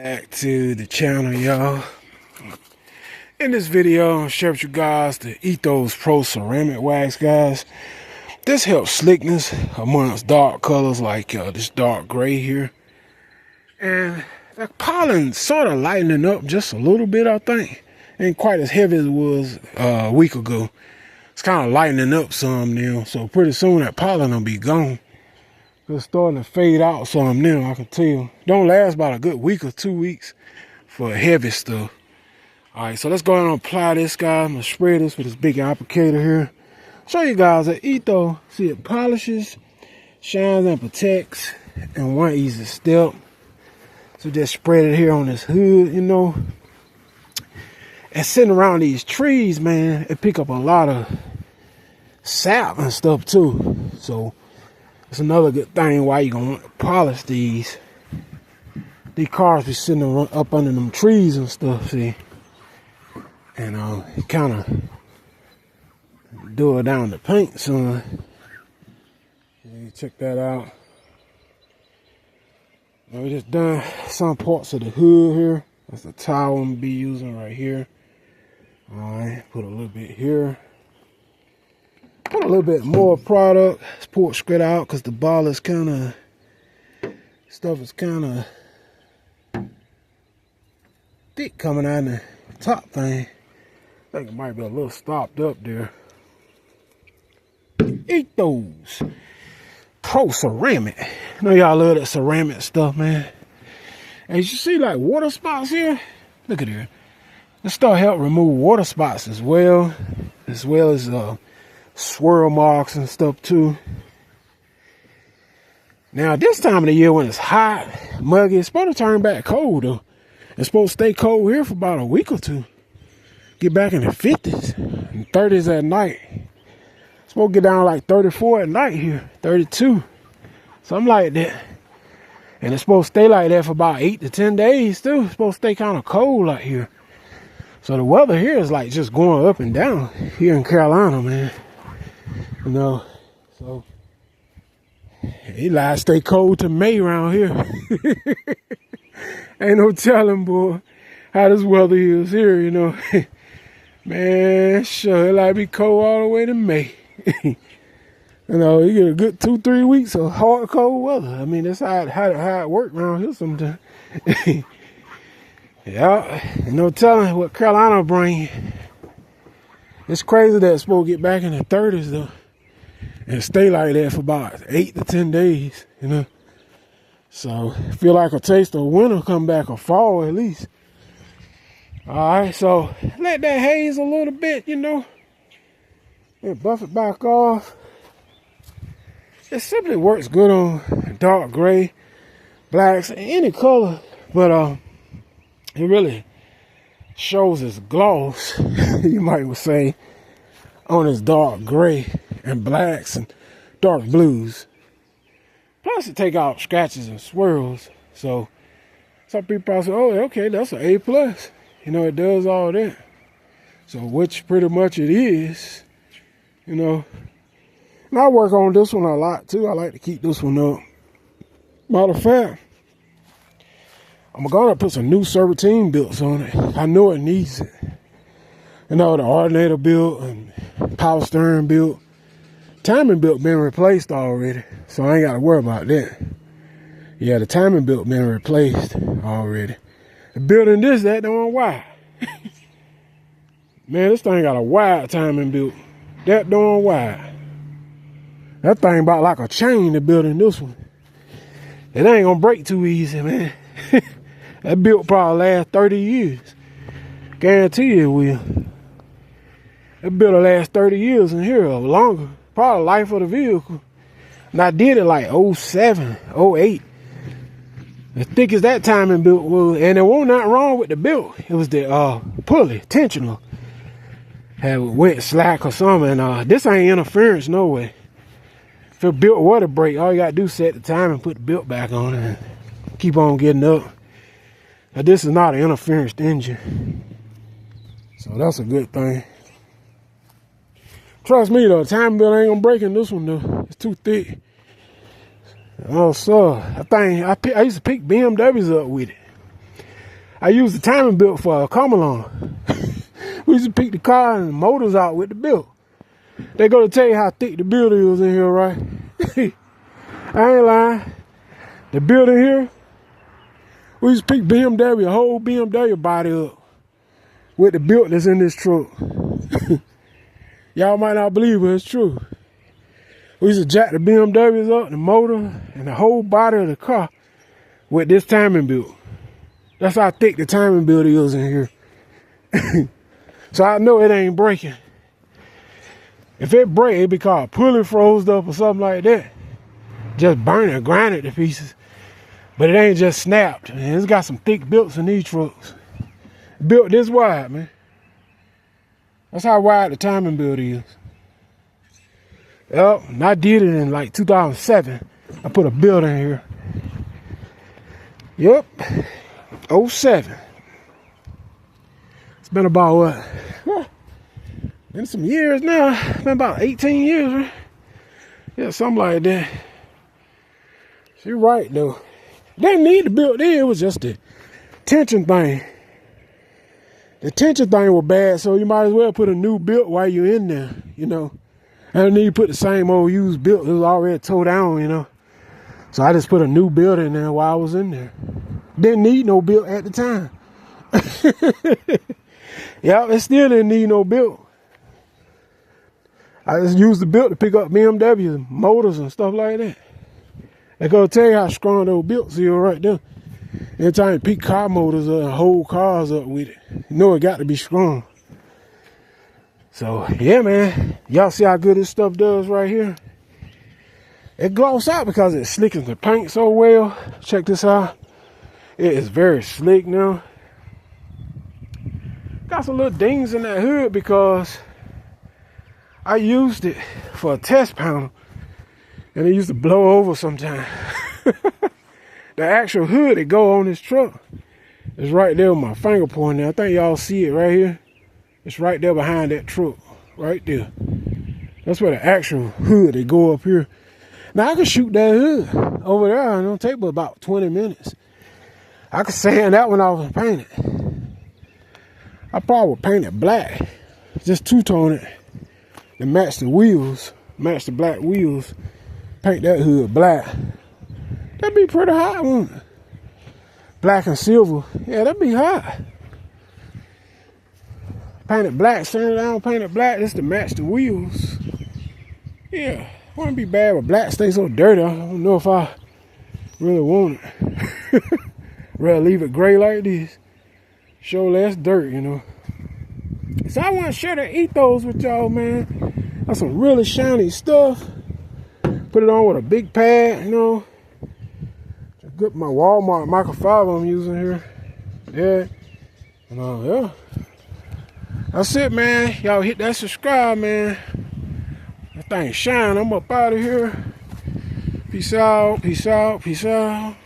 Back to the channel, y'all. In this video, I'm gonna share with you guys the Ethos Pro Ceramic Wax, guys. This helps slickness amongst dark colors like this dark gray here. And the pollen sort of lightening up just a little bit, I think. Ain't quite as heavy as it was a week ago. It's kind of lightening up some now. So pretty soon that pollen will be gone. It's starting to fade out some now, I can tell. Don't last about a good week or 2 weeks for heavy stuff. Alright, so let's go ahead and apply this, guys. I'm going to spray this with this big applicator here. Show you guys that Ethos, see, it polishes, shines, and protects in one easy step. So just spread it here on this hood, you know. And sitting around these trees, man, it pick up a lot of sap and stuff too. So it's another good thing why you're gonna want to polish these. These cars be sitting up under them trees and stuff, see. And it kind of do it down the paint, son. Yeah, check that out. Now we just done some parts of the hood here. That's the towel I'm gonna be using right here. Alright, put a little bit here. Put a little bit more product. Let's pour it straight out because the ball is kind of, stuff is kind of thick coming out of the top thing. I think it might be a little stopped up there. Ethos Pro Ceramic. I know y'all love that ceramic stuff, man. And you see like water spots here? Look at here. This stuff help remove water spots as well as swirl marks and stuff too. Now this time of the year when it's hot, muggy, it's supposed to turn back cold though. It's supposed to stay cold here for about a week or two. Get back in the 50s and 30s at night. It's supposed to get down like 34 at night here, 32, something like that. And it's supposed to stay like that for about 8 to 10 days too. It's supposed to stay kind of cold out here. So the weather here is like just going up and down here in Carolina, man. You know, so it like stay cold to May around here. Ain't no telling, boy, how this weather is here, you know. Man, sure, it like be cold all the way to May. You know, you get a good 2-3 weeks of hard cold weather. I mean, that's how it works around here sometimes. Yeah, ain't no telling what Carolina bring. It's crazy that it's supposed to get back in the 30s though, and stay like that for about 8 to 10 days, you know. So feel like a taste of winter come back, or fall at least. All right, so let that haze a little bit, you know, and buff it back off. It simply works good on dark gray, blacks, any color, but it really shows its gloss, you might say, on its dark gray and blacks and dark blues. Plus it take out scratches and swirls. So some people probably say, oh, okay, that's an A+. You know, it does all that. So which pretty much it is, you know. And I work on this one a lot too. I like to keep this one up. Matter of fact, I'm gonna put some new serpentine builds on it. I know it needs it. You know, the alternator built and power steering built. Timing belt been replaced already, so I ain't got to worry about that. Yeah, the timing belt been replaced already. The building this, that don't wide. Man, this thing got a wide timing belt. That don't wide. That thing about like a chain, the building this one. It ain't gonna break too easy, man. That built probably last 30 years. Guarantee you it will. That built will last 30 years in here or longer. Probably life of the vehicle. And I did it like 07, 08. As thick as that timing belt was, and there wasn't nothing wrong with the belt. It was the pulley, tensional. Had wet slack or something, and this ain't interference, no way. If a belt were to break, all you gotta do is set the time and put the belt back on and keep on getting up. Now, this is not an interference engine. So that's a good thing. Trust me though, the timing belt ain't gonna break in this one though. It's too thick. Oh, sir. I used to pick BMWs up with it. I used the timing belt for a come along. We used to pick the car and the motors out with the belt. They go to tell you how thick the build is in here, right? I ain't lying. The build in here, we used to pick BMW, a whole BMW body up with the build that's in this truck. Y'all might not believe it, but it's true. We used to jack the BMWs up, the motor, and the whole body of the car with this timing belt. That's how thick the timing belt is in here. So I know it ain't breaking. If it break, it be called pulling froze up or something like that. Just burn it, grind it to pieces. But it ain't just snapped. Man. It's got some thick belts in these trucks. Built this wide, man. That's how wide the timing belt is. Yep, and I did it in like 2007. I put a belt in here. Yep, 07. It's been about what? Been some years now. Been about 18 years, right? Yeah, something like that. She right though. Didn't need the belt there. It was just the tension thing. The tension thing was bad, so you might as well put a new belt while you're in there, you know. I didn't need to put the same old used belt. It was already towed down, you know. So I just put a new belt in there while I was in there. Didn't need no belt at the time. Yeah, it still didn't need no belt. I just used the belt to pick up BMWs, motors and stuff like that. They gonna tell you how strong those belts are right there. Every time you pick car motors up and hold cars up with it, you know it got to be strong. So yeah, man, y'all see how good this stuff does right here? It gloss out because it slickens the paint so well. Check this out. It is very slick now. Got some little dings in that hood because I used it for a test panel and it used to blow over sometimes. The actual hood that go on this truck is right there with my finger pointing there. I think y'all see it right here. It's right there behind that truck, right there. That's where the actual hood that go up here. Now I can shoot that hood over there and it'll take about 20 minutes. I could sand that one off and paint it. I probably would paint it black. Just two-tone it to match the wheels, match the black wheels. Paint that hood black. That'd be pretty hot, wouldn't it? Black and silver. Yeah, that'd be hot. Paint it black, sand it down, paint it black just to match the wheels. Yeah, wouldn't be bad, but black stays so dirty. I don't know if I really want it. Rather leave it gray like this. Show less dirt, you know. So I want to share the Ethos with y'all, man. That's some really shiny stuff. Put it on with a big pad, you know. Good, my Walmart microfiber I'm using here. Yeah. And yeah. That's it, man. Y'all hit that subscribe, man. That thing shine. I'm up out of here. Peace out. Peace out. Peace out.